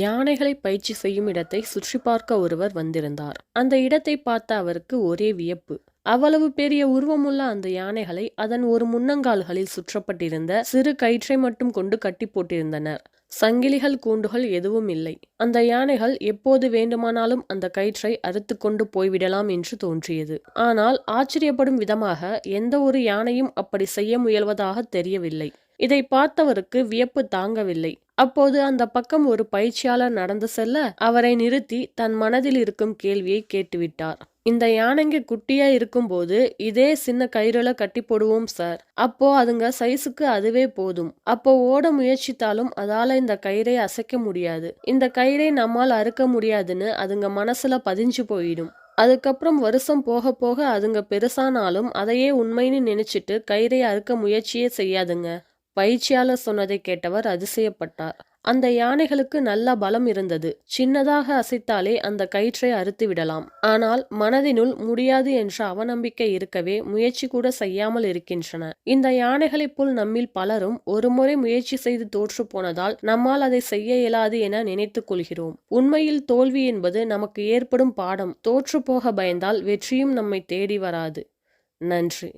யானைகளை பயிற்சி செய்யும் இடத்தை சுற்றி பார்க்க ஒருவர் வந்திருந்தார். அந்த இடத்தை பார்த்த அவருக்கு ஒரே வியப்பு. அவ்வளவு பெரிய உருவமுள்ள அந்த யானைகளை அதன் ஒரு முன்னங்கால்களில் சுற்றப்பட்டிருந்த சிறு கயிற்றை மட்டும் கொண்டு கட்டி போட்டிருந்தனர். சங்கிலிகள், கூண்டுகள் எதுவும் இல்லை. அந்த யானைகள் எப்போது வேண்டுமானாலும் அந்த கயிற்றை அறுத்து கொண்டு போய்விடலாம் என்று தோன்றியது. ஆனால் ஆச்சரியப்படும் விதமாக எந்த ஒரு யானையும் அப்படி செய்ய முயல்வதாக தெரியவில்லை. இதை பார்த்தவருக்கு வியப்பு தாங்கவில்லை. அப்போது அந்த பக்கம் ஒரு பயிற்சியாளர் நடந்து செல்ல அவரை நிறுத்தி தன் மனதில் இருக்கும் கேள்வியை கேட்டுவிட்டார். இந்த யானைங்க குட்டியா இருக்கும்போது இதே சின்ன கயிறுல கட்டி போடுவோம் சார். அப்போ அதுங்க சைஸுக்கு அதுவே போதும். அப்போ ஓட முயற்சித்தாலும் அதால இந்த கயிறை அசைக்க முடியாது. இந்த கயிறை நம்மால் அறுக்க முடியாதுன்னு அதுங்க மனசுல பதிஞ்சு போயிடும். அதுக்கப்புறம் வருஷம் போக போக அதுங்க பெருசானாலும் அதையே உண்மைன்னு நினைச்சிட்டு கயிறை அறுக்க முயற்சியே செய்யாதுங்க. பயிற்சியாளர் சொன்னதை கேட்டவர் அதிசயப்பட்டார். அந்த யானைகளுக்கு நல்ல பலம் இருந்தது. சின்னதாக அசைத்தாலே அந்த கயிற்றை அறுத்து விடலாம். ஆனால் மனதினுள் முடியாது என்ற அவநம்பிக்கை இருக்கவே முயற்சி கூட செய்யாமல் இருக்கின்றன. இந்த யானைகளைப் போல் நம்மில் பலரும் ஒருமுறை முயற்சி செய்து தோற்று போனதால் நம்மால் அதை செய்ய இயலாது என நினைத்துக் கொள்கிறோம். உண்மையில் தோல்வி என்பது நமக்கு ஏற்படும் பாடம். தோற்று போக பயந்தால் வெற்றியும் நம்மை தேடி வராது. நன்றி.